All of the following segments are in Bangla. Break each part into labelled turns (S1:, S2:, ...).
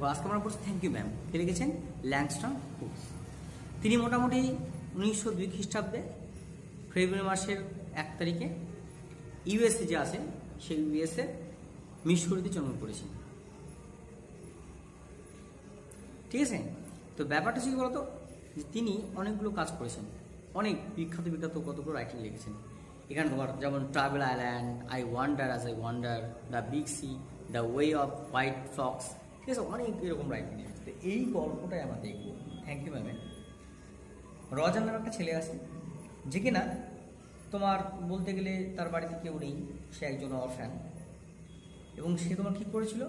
S1: দেখো আজকে আমরা পড়ছি থ্যাংক ইউ ম্যাম, কে লিখেছেন? Langston hooks. তিনি মোটামুটি 1902 খ্রিস্টাব্দে ফেব্রুয়ারি মাসের 1 তারিখে ইউএসএ যে আছে সেই ইউএসএ মিসৌরিতে জন্ম করেছেন। ঠিক আছে, তো ব্যাপারটা হচ্ছে কি বলতো, যে তিনি অনেকগুলো কাজ করেছেন, অনেক বিখ্যাত বিখ্যাত কতগুলো রাইটিং লিখেছেন। এখানে তোমার যেমন travel island, I wonder as I wonder, the big sea, the way of white fox, ঠিক আছে, অনেক এরকম রাইটিং লিখেছে। তো এই গল্পটাই আমরা দেখবো থ্যাংক ইউ ম্যামে। রজার নামে একটা ছেলে আছে, যে কিনা তোমার বলতে গেলে তার বাড়িতে কেউ নেই, সে একজন অরফ্যান, এবং সে তোমার কী করেছিল,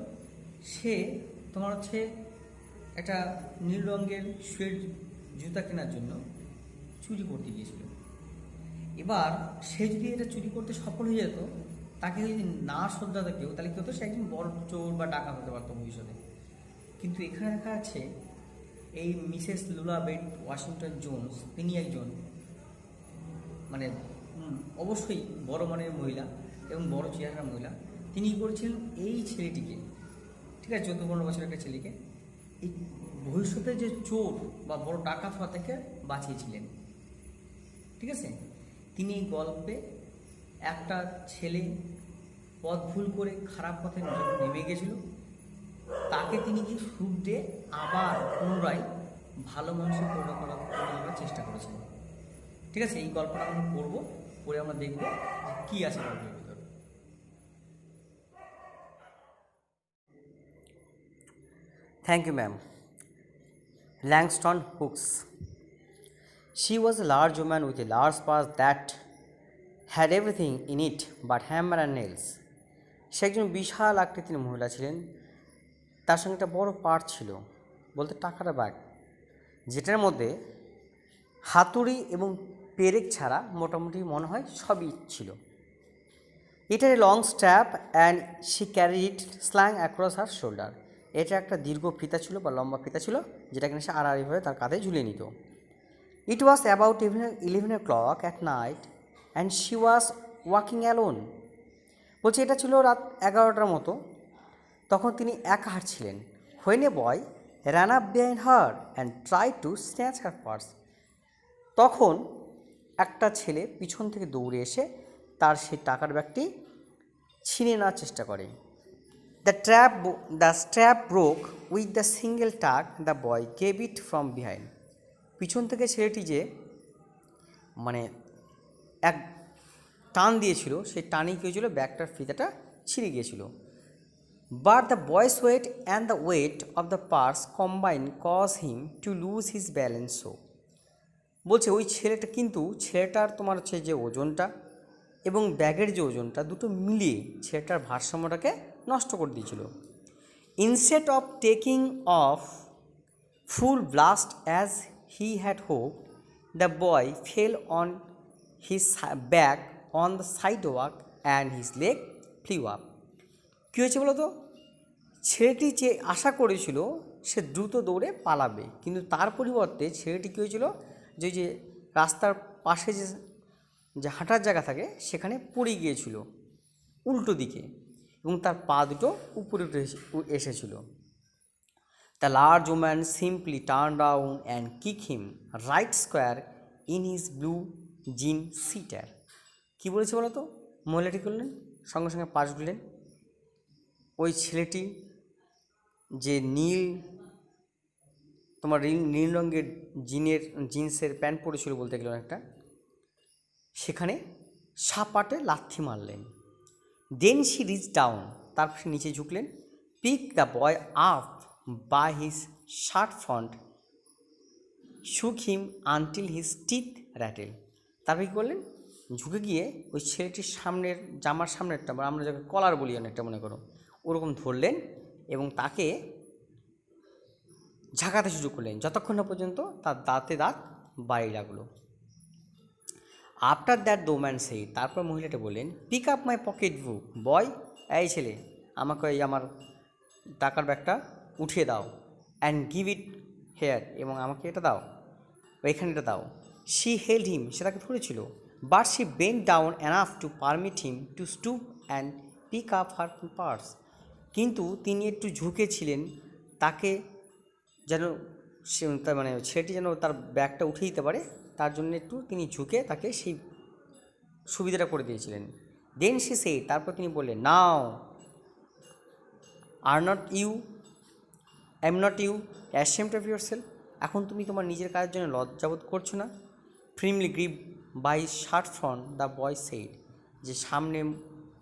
S1: সে তোমার হচ্ছে একটা নীল রঙের সুয়েড জুতা কেনার জন্য চুরি করতে গিয়েছিল। এবার সে যদি এটা চুরি করতে সফল হয়ে যেত, তাকে যদি না শ্রদ্ধা কেউ, তাহলে কী হতো, সে একজন বড় চোর বা ডাকাত হতে পারতো ভবিষ্যতে। কিন্তু এখানে দেখা যাচ্ছে এই মিসেস লুলা বেট ওয়াশিংটন জোন্স, তিনি একজন মানে অবশ্যই বড় মানের মহিলা এবং বড় চেহারার মহিলা। তিনি কী করেছিলেন, এই ছেলেটিকে, ঠিক আছে, 14-15 বছরের একটা ছেলেকে এই ভবিষ্যতে যে চোর বা বড় ডাকাত হওয়া থেকে বাঁচিয়েছিলেন। ঠিক আছে, তিনি এই গল্পে একটা ছেলে পথ ভুল করে খারাপ পথে নেমে গেছিল, তাকে তিনি কি শুদ্ধে আবার পুনরায় ভালো মানুষের পরিণত করার চেষ্টা করেছেন। ঠিক আছে, এই গল্পটা আমরা পড়বো, পরে আমরা দেখব যে কী আছে গল্পের ভিতরে। Thank you ma'am. Langston Hooks. She was a large woman with a large purse that had everything in it but hammer and nails. সে একজন বিশাল আকৃতির মহিলা ছিলেন, তার সঙ্গে একটা বড় পার্স ছিল, বলতে টাকার ব্যাগ, যেটার মধ্যে হাতুড়ি এবং পেরেক ছাড়া মোটামুটি মনে হয় সবই ছিল। এটা a long strap and she carried slang across her shoulder. এটা একটা দীর্ঘ ফিতা ছিল বা লম্বা ফিতা ছিল, যেটা কিনা সে আড়াআড়িভাবে তার কাঁধে ঝুলিয়ে নিত। It was about 11 o'clock at night and she was walking alone. বলছে এটা ছিল রাত 11টার মতো, তখন তিনি একা হাঁটছিলেন। When a boy ran up behind her and try to snatch her purse. তখন একটা ছেলে পিছন থেকে দৌড়ে এসে তার সেই টাকার ব্যাগটি ছিনে নেওয়ার চেষ্টা করে। The strap broke with the single tug, the boy gave it from behind. পিছন থেকে ছেলেটি যে মানে এক টান দিয়েছিল, সেই টানে কী হয়েছিল, ব্যাগটার ফিতাটা ছিঁড়ে গিয়েছিল। But the boy's weight and the weight of the purse combine cause him to lose his balance. So বলছে ওই ছেলেটার তোমার হচ্ছে যে ওজনটা এবং ব্যাগের যে ওজনটা, দুটো মিলিয়ে ছেলেটার ভারসাম্যটাকে নষ্ট করে দিয়েছিল। Instead of taking off full blast as he had hope, the boy fell on his back on the sidewalk and his leg flew up. কী হয়েছে বলো তো, ছেলেটি যে আশা করেছিল সে দ্রুত দৌড়ে পালাবে, কিন্তু তার পরিবর্তে ছেলেটি কী হয়েছিল, যে রাস্তার পাশে যে হাঁটার জায়গা থাকে সেখানে পড়ে গিয়েছিল উল্টো দিকে, এবং তার পা দুটো উপরে এসেছিল। The large woman simply turn down and kick him right square in his blue জিন সিটার। কী বলেছে বলো তো, মহিলাটি করলেন, সঙ্গে সঙ্গে পাশ গুলেন। ওই ছেলেটি যে নীল রঙের জিন্সের প্যান্ট পরেছিল বলতে গেল একটা, সেখানে সাপাটে লাথি মারলেন। দেন শি রিচ ডাউন, তারপর সে নিচে ঝুঁকলেন। Pick the boy up by his shirt front, shook him until his teeth rattle. তারপর কী করলেন, ঝুঁকে গিয়ে ওই ছেলেটির সামনের জামার সামনেরটা, আমরা যাকে কলার বলি অনেকটা মনে করো, ওরকম ধরলেন এবং তাকে ঝাঁকাতে শুরু করলেন যতক্ষণ না পর্যন্ত তার দাঁতে দাঁত বাইরে লাগলো। After that the woman said, তারপর মহিলাটা বললেন, pick up my pocket book boy, এই ছেলে আমাকে আমার টাকার ব্যাগটা উঠিয়ে দাও, অ্যান্ড গিভ ইট হেয়ার, এবং আমাকে এটা দাও, এখানে এটা দাও। শি হেল্ড হিম, সে তাকে ধরেছিল, but she bent down enough to permit him to stoop and pick up her purse, কিন্তু তিনি একটু ঝুঁকেছিলেন তাকে যেন তার মানে ছেলেটি যেন তার ব্যাগটা উঠে দিতে পারে, তার জন্য একটু তিনি ঝুঁকে তাকে সেই সুবিধাটা করে দিয়েছিলেন। দেন সে সেই তারপর তিনি বললেন, now are not you um not you ashamed of yourself, এখন তুমি তোমার নিজের কাজের জন্য লজ্জাবোধ করছো না? Firmly grip by shirt front the boy said, যে সামনে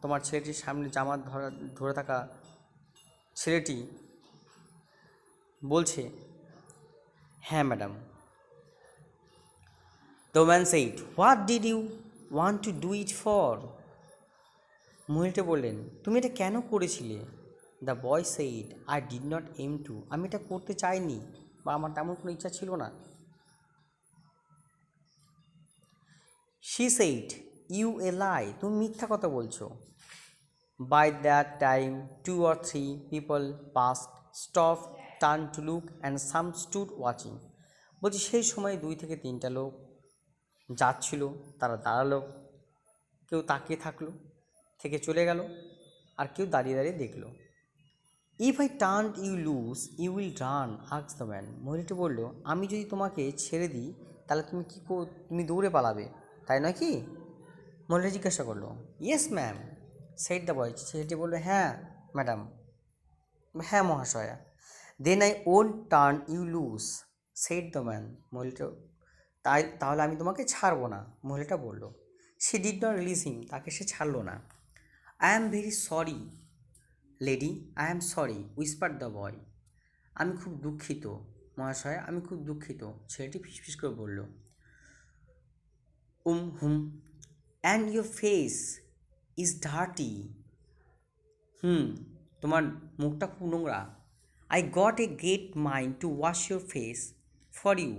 S1: তোমার ছেলেটির সামনে জামা ধরে থাকা ছেলেটি বলছে, হ্যাঁ madam. The man said, what did you want to do it for? মহিলাটা বললেন, তুমি এটা কেন করেছিলে? The boy said, I did not aim to, আমি এটা করতে চাইনি বা আমার তেমন কোনো ইচ্ছা ছিল না। She said, you a lie, তুমি মিথ্যা কথা বলছো। By that time 2 or 3 people passed, stopped, turned to look, and some stood watching. বলছি সেই সময় 2 থেকে 3টা লোক যাচ্ছিল, তারা দাঁড়ালো, কেউ তাকিয়ে থাকলো, থেকে চলে গেল, আর কেউ দাঁড়িয়ে দাঁড়িয়ে দেখলো। If I turn you loose you will run, ask the man. মহিলাটি বলল, আমি যদি তোমাকে ছেড়ে দিই তাহলে তুমি তুমি দৌড়ে পালাবে, তাই নয় কি? মহিলাটি জিজ্ঞাসা করলো। Yes ma'am, said the boy. ছেলেটি বললো, হ্যাঁ ম্যাডাম, হ্যাঁ মহাশয়া। Then I won't turn you loose, said the man. মহিলাটা, তাহলে আমি তোমাকে ছাড়বো না, মহিলাটা বলল। She did not release him, তাকে সে ছাড়লো না। I am very sorry lady, I am sorry, whisper the boy. আমি খুব দুঃখিত মহাশয়, আমি খুব দুঃখিত, ছেলেটি ফিসফিস করে বলল। Hmm, and your face is dirty, তোমার মুখটা খুব নোংরা। I got a great mind to wash your face for you,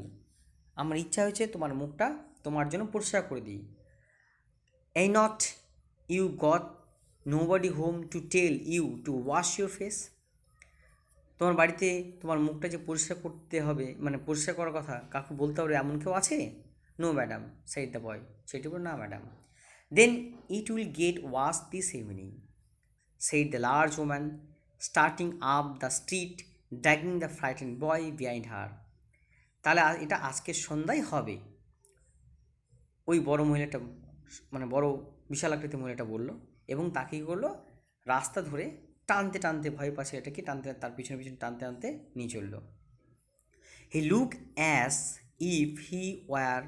S1: আমার ইচ্ছা হয়েছে তোমার মুখটা তোমার জন্য পরিষ্কার করে দিই। Ain't you got nobody home to tell you to wash your face, তোমার বাড়িতে তোমার মুখটা যে পরিষ্কার করতে হবে, মানে পরিষ্কার করার কথা কাকু বলতে হবে, এমন কেউ আছে? No madam, said the boy. সেটি বল, না madam. Then it will get wash this evening, said the large woman, starting up the street, dragging the frighten boy behind her. তাহলে এটা আজকের সন্ধ্যায় হবে, ওই বড় মহিলাটা, মানে বড় বিশাল আকৃতির মহিলাটা বলল, এবং তাকে কী করলো, রাস্তা ধরে টানতে টানতে, ভয় পাচ্ছে এটাকে টানতে, তার পিছনে পিছনে টানতে টানতে নিয়ে চললো। He look as if he war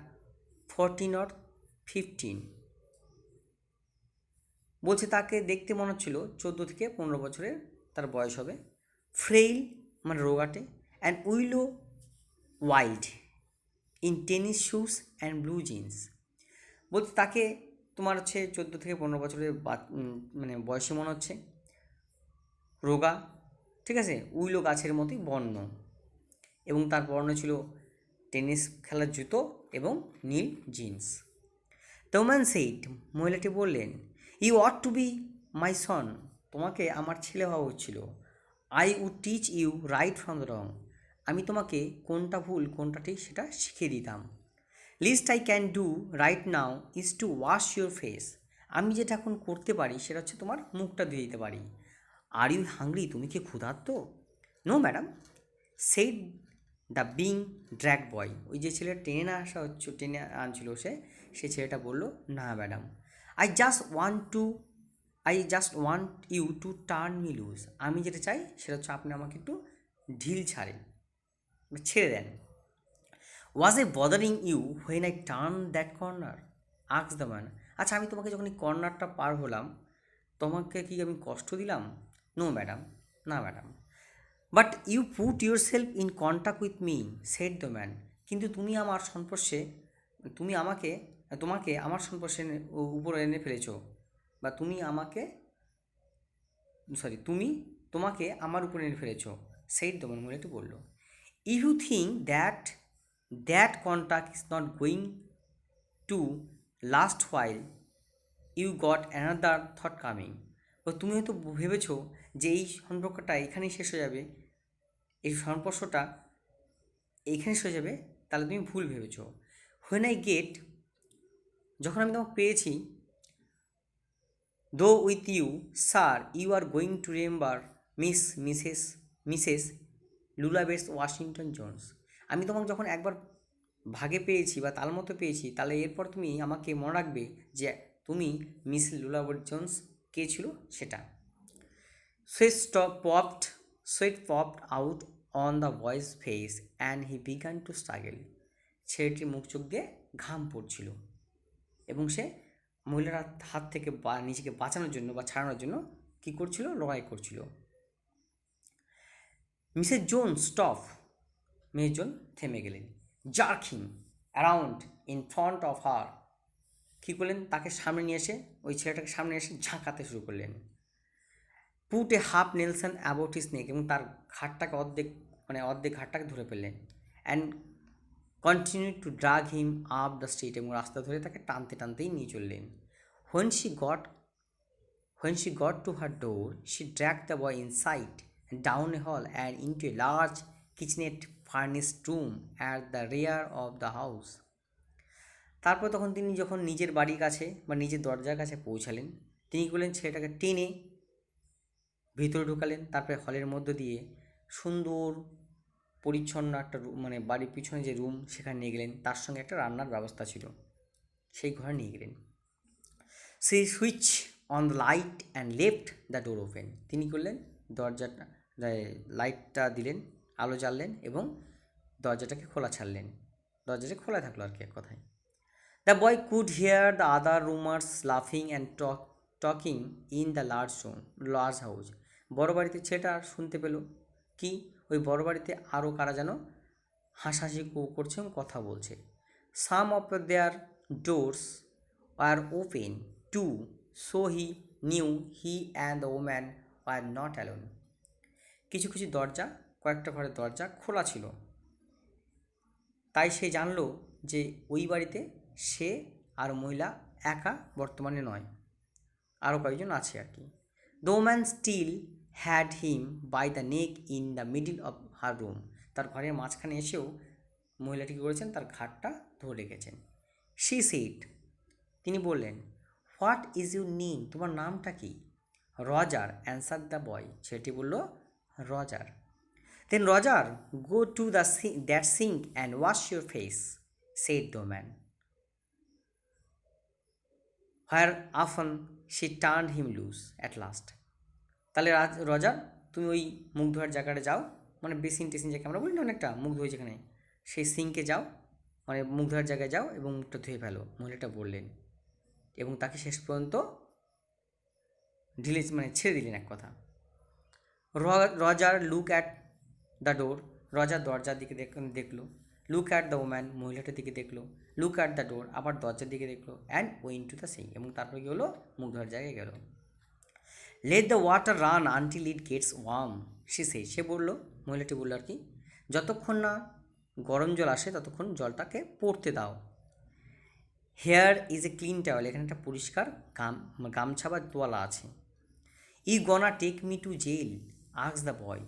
S1: 14 or 15, বলছে তাকে দেখতে মনে হচ্ছিল 14 থেকে 15 বছরের তার বয়স হবে। ফ্রেইল, মানে রোগাটে, and willow wild, in tennis shoes and blue jeans. বলছে তাকে তোমার হচ্ছে 14 থেকে 15 বছরের মানে বয়সে মনে হচ্ছে, রোগা, ঠিক আছে, উইলো গাছের মতোই বর্ণ, এবং তার পরনে ছিল টেনিস খেলার জুতো এবং নীল জিন্স। দ্য ম্যান সেইড, মহিলাটি বললেন, you ought to be my son, তোমাকে আমার ছেলে হওয়া হচ্ছিল। I would teach you right from the wrong, আমি তোমাকে কোনটা ভুল কোনটা ঠিক সেটা শিখিয়ে দিতাম। Least I can do right now is to wash your face, আমি যেটা এখন করতে পারি সেটা হচ্ছে তোমার মুখটা ধুয়ে দিতে পারি। আর ইউ হাংরি, তুমি কি ক্ষুধার্ত? No madam, said the being drag boy, ওই যে ছেলেটা টেনে আনছিল সে ছেলেটা বলল, না madam, I just want you to turn me loose, আমি যেটা চাই সেটা হচ্ছে আপনি আমাকে একটু ঢিল ছেড়ে দেন। Was a bothering you when I turn that corner, ask the man. আচ্ছা, আমি তোমাকে যখন এই কর্নারটা পার হলাম তোমাকে কি আমি কষ্ট দিলাম? নো ম্যাডাম, না ম্যাডাম। But you put yourself in contact with me, said the man, কিন্তু তুমি তোমাকে আমার সংস্পর্শে উপরে এনে ফেলেছো, বা তোমাকে আমার উপরে এনে ফেলেছো, সেড দ্য ম্যান, মহিলাটি বলল। If you think that contact is not going to last while you got another thought coming, তুমি হয়তো ভেবেছো যে এই সম্পর্কটা এখানেই শেষ হয়ে যাবে, এই সংস্পর্শটা এইখানে শেষ হয়ে যাবে, তাহলে তুমি ভুল ভেবেছো। হোয়েন আই গেট, যখন আমি তোমাকে পেয়েছি, though with you sir you are going to remember Mrs Lula Bates Washington Jones. আমি তোমাকে যখন একবার ভাগে পেয়েছি বা তাল মতো পেয়েছি, তাহলে এরপর তুমি আমাকে মনে রাখবে যে তুমি মিস লুলা বেটস জোন্স কে ছিল সেটা। Sweat popped out on the boy's face and he began to struggle. ছেলেটির মুখ চোখ দিয়ে ঘাম পড়ছিল এবং সে মহিলার হাত থেকে নিজেকে বাঁচানোর জন্য বা ছাড়ানোর জন্য কী করছিল, লড়াই করছিল। Mrs Jone stop, Mrs Jone থেমে গেলেন। Jerk him around in front of her, কী করলেন, তাকে সামনে নিয়ে এসে, ওই ছেলেটাকে সামনে এসে ঝাঁকাতে শুরু করলেন। Put a half nelson about his neck, এবং তার ঘাটটাকে অর্ধেক ঘাটটাকে ধরে ফেললেন। And continue to drag him up the street, এবং রাস্তা ধরে তাকে টানতে টানতেই নিয়ে চললেন। When she got to her door, she dragged the boy inside, down a hall and into a large kitchenette furnished room at the rear of the house. তারপর তখন তিনি যখন নিজের বাড়ির কাছে বা নিজের দরজার কাছে পৌঁছালেন, তিনি বললেন ছেলেটাকে টেনে ভিতরে ঢুকালেন। তারপরে হলের মধ্য দিয়ে সুন্দর পরিচ্ছন্ন একটা বাড়ির পিছনে যে রুম, সেখানে নিয়ে গেলেন। তার সঙ্গে একটা রান্নার ব্যবস্থা ছিল, সেই ঘরে নিয়ে গেলেন। সে switch on the light and left the door open, তিনি করলেন দরজাটা, লাইটটা দিলেন, আলো জ্বাললেন এবং দরজাটাকে খোলা ছাড়লেন। দরজাটা খোলা থাকলো আর কি এক কথায়। The boy could hear the other roomers লাফিং and talking in the large house. বড় বাড়িতে ছেলেটা শুনতে পেল কি, ওই বড় বাড়িতে আরও কারা যেন হাসাহাসি করছে এবং কথা বলছে। Some of their doors are open too, so he knew he and the woman were not alone. কিছু কিছু দরজা, কয়েকটা ঘরের দরজা খোলা ছিল, তাই সে জানলো যে ওই বাড়িতে সে আর মহিলা একা বর্তমানে নয়, আরও কয়েকজন আছে আর কি। The woman still had him by the neck in the middle of her room, তার ঘরের মাঝখানে এসেও মহিলাটি কী করেছেন, তার ঘাটটা ধরে রেখেছেন। শি সেড, তিনি বললেন, হোয়াট ইজ ইউর নেম, তোমার নামটা কি? রজার অ্যান্সার দ্য বয়, ছেলেটি বলল Roger. Then Roger go to that sink and wash your face, said the man, whereupon she turn him loose at last. তাহলে রজার, তুমি ওই মুখ ধোয়ার জায়গাটা যাও, বেসিন টেসিন যাকে আমরা বলি না অনেকটা, মুখ ধুয়ে যেখানে, সেই সিঙ্কে যাও, মুখ ধোয়ার জায়গায় যাও এবং মুখটা ধুয়ে ফেলো, মহিলাটা বললেন। এবং তাকে শেষ পর্যন্ত ছেড়ে দিলেন এক কথা। Roger look at the door, Roger দরজার দিকে দেখলো। লুক অ্যাট দ্য ওম্যান, মহিলাটার দিকে দেখলো। লুক অ্যাট দ্য ডোর, আবার দরজার দিকে দেখলো। And went to the sink, এবং তারপরে কী হলো, মুখ ধোয়ার জায়গায় গেল। Let the water run until it gets warm, সে বললো, মহিলাটি বললো আর কি, যতক্ষণ না গরম জল আসে ততক্ষণ জলটাকে পড়তে দাও। Here is a clean towel, এখানে একটা পরিষ্কার গামছা বা তোয়ালা আছে। You gonna take me to jail, ask the boy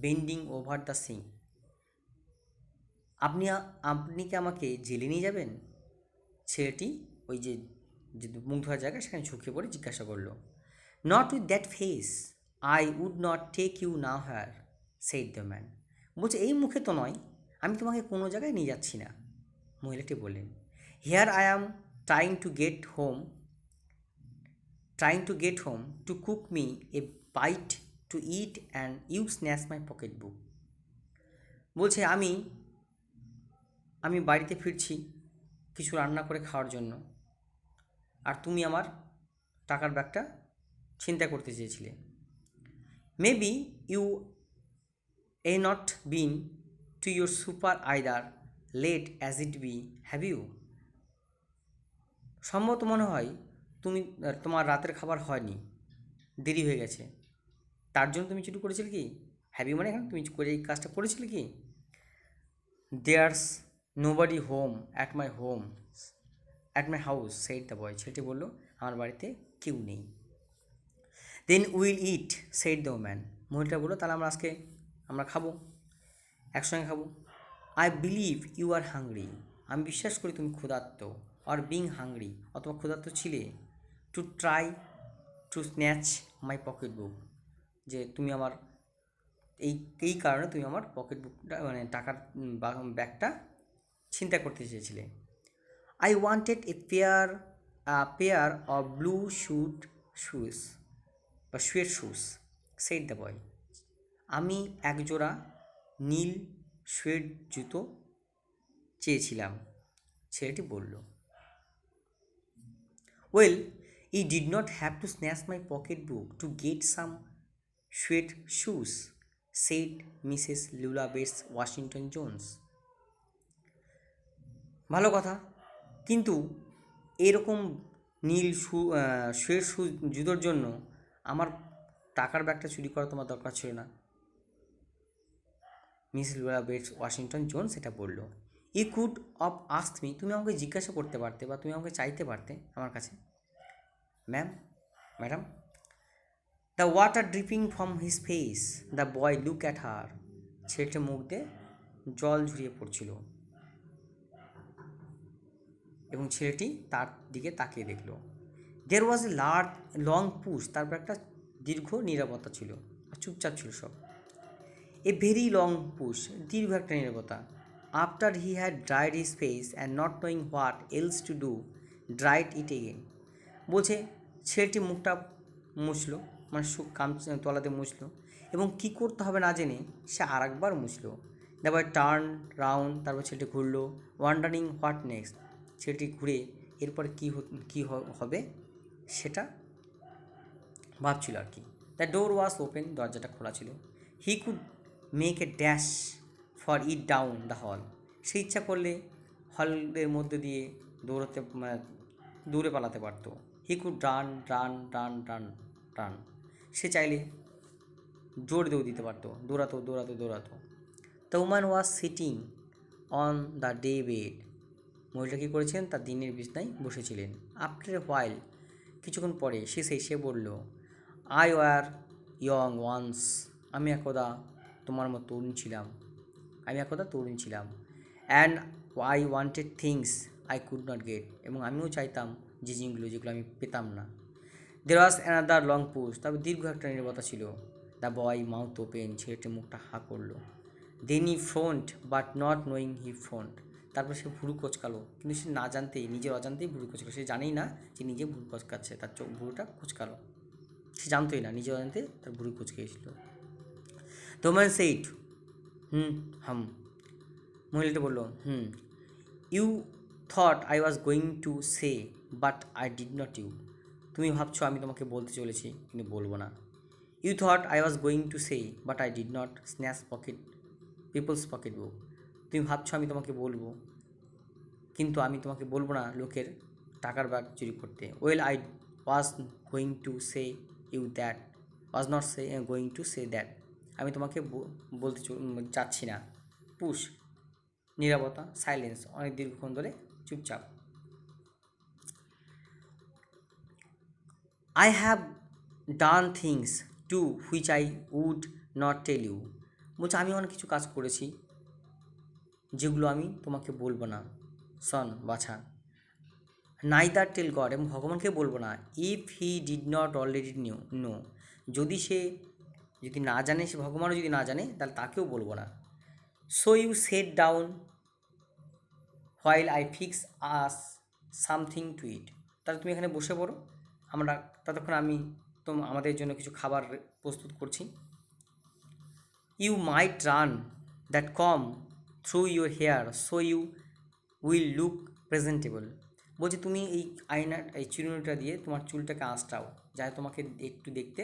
S1: bending over the sink, আপনি কি আমাকে জেলে নিয়ে যাবেন? ছেলেটি ওই যে মুখ ধোয়ার জায়গা, সেখানে ঝুঁকে পড়ে জিজ্ঞাসা করলো। Not with that face, I would not take you nowhere, said the man, বলছে এই মুখে তো নয়, আমি তোমাকে কোনো জায়গায় নিয়ে যাচ্ছি না, মহিলাটি বললেন। Here I am trying to get home to cook me a bite to eat and you snatch my pocket book, বলছে আমি বাড়িতে ফিরছি কিছু রান্না করে খাওয়ার জন্য, আর তুমি আমার টাকার ব্যাগটা ছিনতাই করতে চেয়েছিলে। Maybe you ain't been to your supper either late as it be, have you, সম্ভবত মনে হয় তোমার রাতের খাবার হয়নি, দেরি হয়ে গেছে, তার জন্য তুমি চুরি করেছিলে কি? হ্যাভ ইউ এখানে তুমি করে এই কাজটা করেছিলে কি? There's nobody home at my house, said the boy, ছেলেটি বললো আমার বাড়িতে কেউ নেই। Then we'll eat, said the woman, মহিলাটা বললো তাহলে আমরা খাবো, একসঙ্গে খাবো। I believe you are hungry, আমি বিশ্বাস করি তুমি ক্ষুধার্ত, অর বিং হাংরি, অথবা ক্ষুধার্ত ছিলে, to try to snatch my pocket book, যে তুমি আমার এই এই কারণে তুমি আমার পকেট বুকটা মানে টাকার ব্যাগটা ছিনতাই করতে চেয়েছিলে। I wanted pair of blue shoes বা suede shoes, said the boy. আমি একজোড়া নীল শুয়ের জুতো চেয়েছিলাম, ছেলেটি বলল। Well, he did not have to snatch my pocket book to get some suede shoes, said Mrs Lula Bates Washington Jones. ভালো কথা, কিন্তু এরকম নীল শুয়ের জুতোর জন্য আমার টাকার ব্যাগটা চুরি করা তোমার দরকার ছিল না, মিস লুলা বেটস ওয়াশিংটন জোন্স এটা বলল। ই কুড অফ আস্কড মি, তুমি আমাকে জিজ্ঞাসা করতে পারতে বা তুমি আমাকে চাইতে পারতে আমার কাছে। Madam, the water dripping from his face, the boy look at her. ছেলেটির মুখ দিয়ে জল ঝরিয়ে পড়ছিল এবং ছেলেটি তার দিকে তাকিয়ে দেখল। দেয়ার ওয়াজ এ লং পুশ, তারপর একটা দীর্ঘ নীরবতা ছিল, আর চুপচাপ ছিল সব। এ ভেরি লং পুশ, দীর্ঘ একটা নীরবতা। After he had dried his face and not knowing what else to do, dried it again. বলছে ছেলেটি মুখটা মুছলো, মানে তলাতে মুছলো, এবং কী করতে হবে না জেনে সে আর একবার মুছলো। তারপর টার্ন রাউন্ড, তারপর ছেলেটি ঘুরলো, ওয়ান্ডারিং হোয়াট নেক্সট, ছেলেটি ঘুরে এরপর কী হবে সেটা ভাবছিল আর কি। দ্য ডোর ওয়াজ ওপেন, দরজাটা খোলা ছিল। He could make a dash for it down the hall, সে ইচ্ছা করলে হলের মধ্যে দিয়ে দৌড়ে পালাতে পারতো। He could run run run run run, সে চাইলে জোর দিয়েও দিতে পারতো, দৌড়াতো দৌড়াতো দৌড়াতো। The woman was sitting on the daybed, মহিলা কী করেছিলেন, তার দিনের বিছনায় বসেছিলেন। আফটার এ হোয়াইল, কিছুক্ষণ পরে সে বলল, আই ওয়ার ইয়ং ওয়ান্স, আমি একদা তোমার মতো তরুণ ছিলাম। And I wanted things I could not get, এবং আমিও চাইতাম যে জিনিসগুলো যেগুলো আমি পেতাম না। There was another long pause, তারপর দীর্ঘ একটা নীরবতা ছিল। দ্য বয় মাউথ ওপেন, ছেলেটির মুখটা হা করলো। Then he frowned but not knowing he frowned, তারপর সে ভুরু কোচকালো, কিন্তু সে না জানতেই, নিজের অজান্তেই ভুরু কোচকালো। সে জানেই না যে নিজে ভুরু কোচকাচ্ছে, তার ভুরুটা কোচকালো, সে জানতোই না, নিজের অজান্তে তার ভুরু কোচকেছিল। তো ম্যান সেইট, হাম, মহিলাটি বলল, you thought I was going to say but I did not you, তুমি ভাবছো আমি তোমাকে বলতে চলেছি কিন্তু বলবো না। You thought I was going to say but I did not snatch people's pocketbook, তুমি ভাবছো আমি তোমাকে বলবো কিন্তু আমি তোমাকে বলবো না লোকের টাকার ব্যাগ চুরি করতে। Well, I was going to say you that, was not going to say that, আমি তোমাকে বলতে চাচ্ছি না। পুশ, নীরবতা, সাইলেন্স, অনেক দীর্ঘক্ষণ ধরে চুপচাপ। I have done things too which I would not tell you, বলছে আমি অনেক কিছু কাজ করেছি যেগুলো আমি তোমাকে বলবো না। সন, বাছা, নাইদার টেল গড, এবং ভগবানকে বলবো না। If he did not already no, যদি না জানে, সে ভগবানও যদি না জানে, তাহলে তাকেও বলবো না। So you set down while I fix us something to eat, তাহলে তুমি এখানে বসে পড়ো, ততক্ষণ আমি আমাদের জন্য কিছু খাবার প্রস্তুত করছি। You might run that comb through your hair so you will look presentable, বলছি তুমি এই চিরুনিটা দিয়ে তোমার চুলটাকে আঁচড়াও, যাতে তোমাকে একটু দেখতে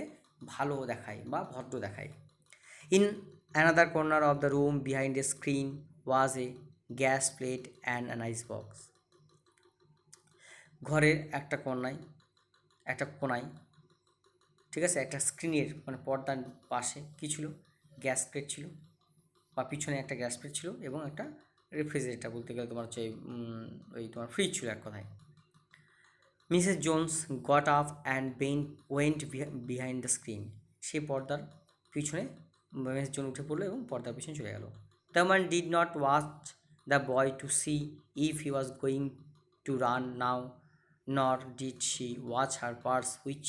S1: ভালো দেখায় বা ভদ্র দেখায়। In another corner of the room behind a screen was a gas plate and an icebox, ঘরের একটা কোনায়, ঠিক আছে, একটা স্ক্রিনের মানে পর্দার পাশে কী ছিল, গ্যাস প্লেট ছিল, বা পিছনে একটা গ্যাস প্লেট ছিল, এবং একটা রেফ্রিজারেটর, বলতে গেলে তোমার হচ্ছে ওই তোমার ফ্রিজ ছিল এক কথায়। Mrs Jones got up and went behind the screen, সে পর্দার পিছনে মিসেস জোন উঠে পড়লো এবং পর্দার পিছনে চলে গেল। The man did not watch the boy to see if he was going to run now, nor did she watch her purse which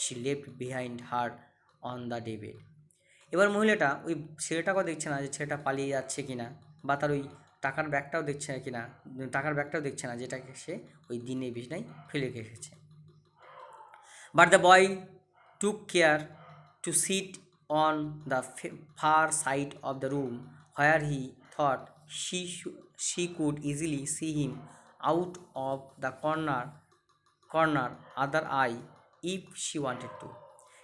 S1: she left behind her on the daybed. এবার মহিলাটা ওই ছেলেটাকেও দেখছে না যে ছেলেটা পালিয়ে যাচ্ছে কি না, বা তার ওই টাকার ব্যাগটাও দেখছে না কি না, টাকার ব্যাগটাও দেখছে না যেটাকে সে ওই দিনের বিছনায় ফেলে রেখে এসেছে। But the boy took care to sit on the far side of the room where he thought she could easily see him out of the corner other eye if she wanted to.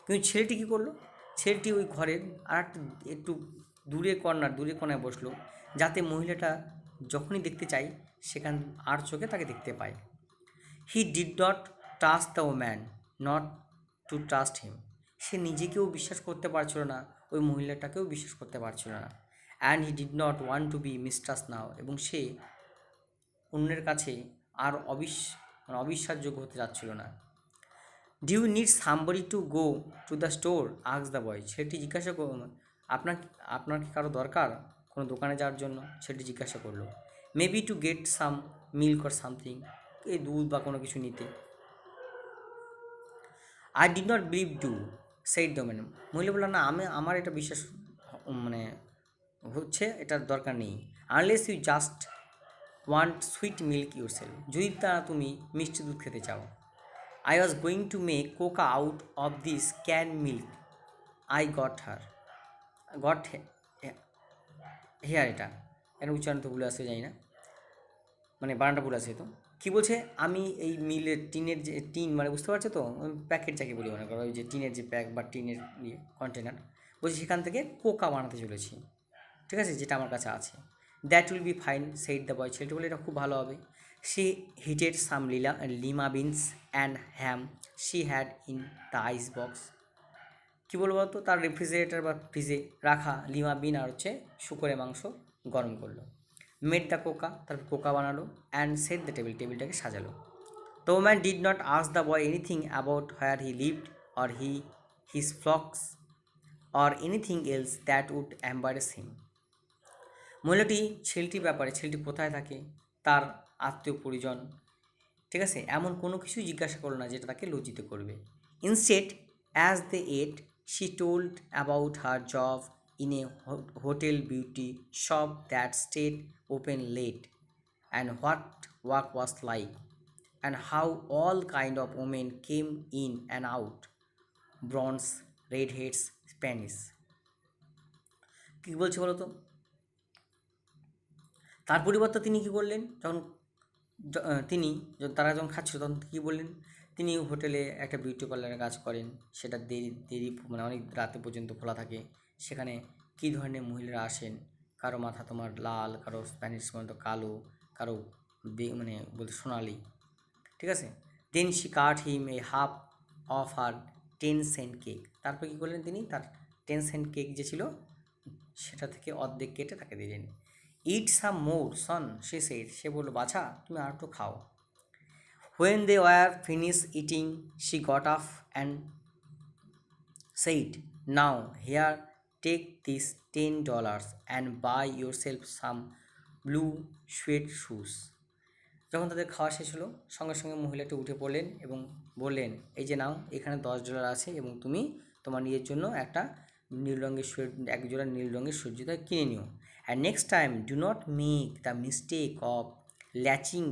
S1: কিন্তু ছেলেটি কী করলো, ছেলেটি ওই ঘরের আর একটু দূরে কোণায় বসলো, যাতে মহিলাটা যখনই দেখতে চায় সেখান আর চোখে তাকে দেখতে পায়। He did not trust the woman, not to trust him. সে নিজেকেও বিশ্বাস করতে পারছিল না, ওই মহিলাটাকেও বিশ্বাস করতে পারছিল না। And he did not want to be mistrust now, এবং সে অন্যের কাছে আর অবিশ্বাসযোগ্য হতে যাচ্ছিল না। Do you need somebody to go to the store, ask the boy. ছেলেটি জিজ্ঞাসা আপনার কি কারো দরকার কোনো দোকানে যাওয়ার জন্য? ছেলেটি জিজ্ঞাসা করলো। Maybe two get some milk or something, এই দুধ বা কোনো কিছু নিতে। I did not believe do said the man. মহিলা বললো, না আমার এটা বিশ্বাস মানে হচ্ছে, এটার দরকার নেই। Unless you just want sweet milk yourself, যদি তা তুমি মিষ্টি দুধ খেতে চাও। I was going to make cocoa out of this can milk I got here. এটা উচ্চারণ তো ভুলে আসতে যাই না, মানে বানানটা ভুল আছে। তো কী বলছে, আমি এই মিলের টিনের যে টিন, মানে বুঝতে পারছো তো, প্যাকেট যাকে বলি মনে করো, ওই যে টিনের যে প্যাক বা টিনের কন্টেনার, বলছি সেখান থেকে কোকা বানাতে চলেছি, ঠিক আছে, যেটা আমার কাছে আছে। That will be fine said the boy. ছেলেটি বলে, এটা খুব ভালো হবে। She heated some lima beans and ham she had in the ice box. কী বলবো তো, তার রেফ্রিজারেটার বা ফ্রিজে রাখা লিমা বিন আর হচ্ছে শুকরের মাংস গরম করলো। মেড দ্য কোকা, তারপর কোকা বানালো। অ্যান্ড সেট দ্য টেবিলটাকে সাজালো। The woman did not ask the boy anything about where he lived or his folks or anything else that would embarrass him. মহিলাটি ছেলেটি কোথায় থাকে, তার আত্মীয় পরিজন, ঠিক আছে, এমন কোনো কিছুই জিজ্ঞাসা করলো না যেটা তাকে লজ্জিত করবে। Instead, as they ate, she told about her job in a hotel beauty shop that stayed open late, and what work was like, and how all kind of women came in and out, blondes, redheads, Spanish. কী বলছে বলো তো, তার পরিবর্তে তিনি কী করলেন, তারা যখন খাচ্ছিল তখন কী বললেন, তিনি হোটেলে একটা বিউটি পার্লারে কাজ করেন, সেটা দেরি মানে অনেক রাতে পর্যন্ত খোলা থাকে। সেখানে কী ধরনের মহিলারা আসেন, কারো মাথা তোমার লাল, কারো স্প্যানিশ মতো কালো, কারো মানে বলতে সোনালি, ঠিক আছে। Then she cut him a half of her 10 cent cake. তারপর কী করলেন, তিনি তার 10 সেন্ট কেক যে ছিল সেটা থেকে অর্ধেক কেটে তাকে দিলেন। ইট সাম মোর সন, সে বললো, বাছা তুমি আর একটু খাও। When they were finished eating, she got up and said, now here, take this $10 and buy yourself some blue suede shoes. যখন তাদের খাওয়া শেষ হলো, সঙ্গে সঙ্গে মহিলাটি উঠে পড়লেন এবং বললেন, এই যে নাও, এখানে $10 আছে এবং তুমি তোমার নিজের জন্য এক জোড়া নীল রঙের সুট কিনে নিও। And next time do not make the mistake of latching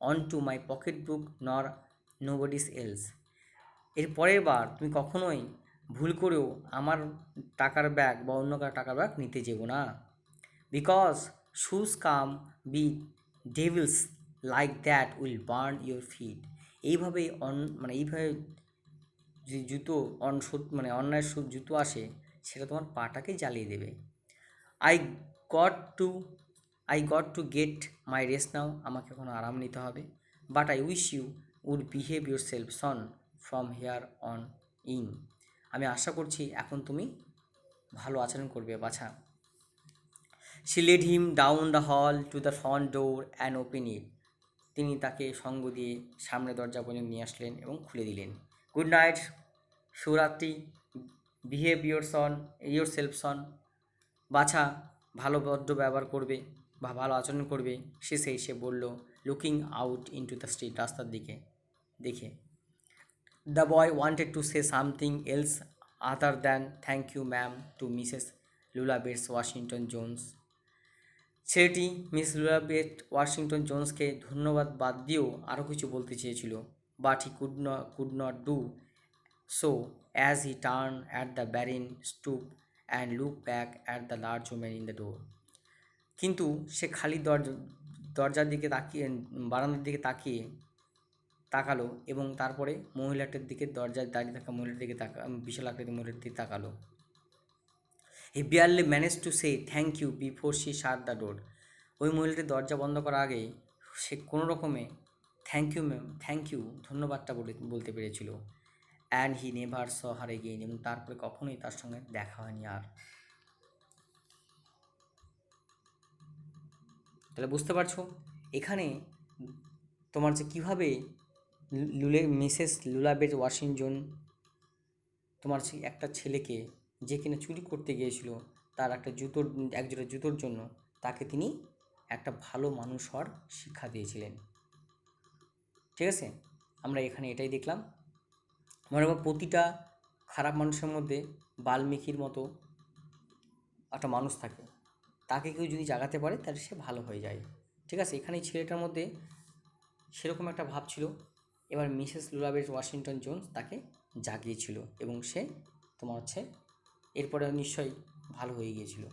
S1: on to my pocket book নর নোবডিস এলস। এর পরের বার তুমি কখনোই ভুল করেও আমার টাকার ব্যাগ বা অন্য কারো টাকার ব্যাগ নিতে যেও না। Because shoes come with devils like that will burn your feet. এইভাবে যে জুতো অন্যায় জুতো আসে, সেটা তোমার পাটাকে জ্বালিয়ে দেবে। I got to get my rest now, আমাকে এখন আরাম নিতে হবে। But I wish you would behave yourself son from here on in. আমি আশা করছি এখন তুমি ভালো আচরণ করবে, বাছা। She led him down the hall to the front door and open it. তিনি তাকে সঙ্গ দিয়ে সামনে দরজা পর্যন্ত নিয়ে আসলেন এবং খুলে দিলেন। গুড নাইট, শুভরাত্রি, বিহেভ ইউর সেলফ সন, বাছা ভালো ভদ্র ব্যবহার করবে বা ভালো আচরণ করবে, সে বলল, looking out into the street, রাস্তার দিকে দেখে। The boy wanted to say something else other than thank you ma'am to Mrs Lula Bates Washington Jones. ছেলেটি মিস লুলা বেট ওয়াশিংটন জোন্সকে ধন্যবাদ বাদ দিয়েও আরও কিছু বলতে চেয়েছিল, but he could not do so as he turn at the barren stoop and look back at the large woman in the door. কিন্তু সে খালি দরজার দিকে তাকিয়ে, বারান্দার দিকে তাকালো এবং তারপরে মহিলাটার দিকে, দরজায় দাঁড়িয়ে থাকা মহিলার দিকে বিশাল আকৃতির মহিলার দিকে তাকালো। He barely manage to say thank you before she shut the door. ওই মহিলাটি দরজা বন্ধ করার আগেই সে কোনো রকমে thank you ma'am, thank you, ধন্যবাদটা বলতে পেরেছিল। And he never saw her again, এবং তারপরে কখনোই তার সঙ্গে দেখা হয়নি আর। তাহলে বুঝতে পারছো এখানে তোমার যে কীভাবে মিসেস লুলা বেট ওয়াশিংটন তোমার সেই একটা ছেলেকে, যে কিনা চুরি করতে গিয়েছিল তার একজোড়া জুতোর জন্য, তাকে তিনি একটা ভালো মানুষ হওয়ার শিক্ষা দিয়েছিলেন। ঠিক আছে, আমরা এখানে এটাই দেখলাম। মনে হয় প্রতিটা খারাপ মানুষের মধ্যে বাল্মীকির মতো একটা মানুষ থাকে, তাকে কেউ যদি জাগাতে পারে তাহলে সে ভালো হয়ে যায়। ঠিক আছে, এখানে এই ছেলেটার মধ্যে সেরকম একটা ভাব ছিল। এবার মিসেস লুলা বেট ওয়াশিংটন জোন্স তাকে জাগিয়েছিল এবং সে তোমার এরপরে নিশ্চয়ই ভালো হয়ে গিয়েছিল।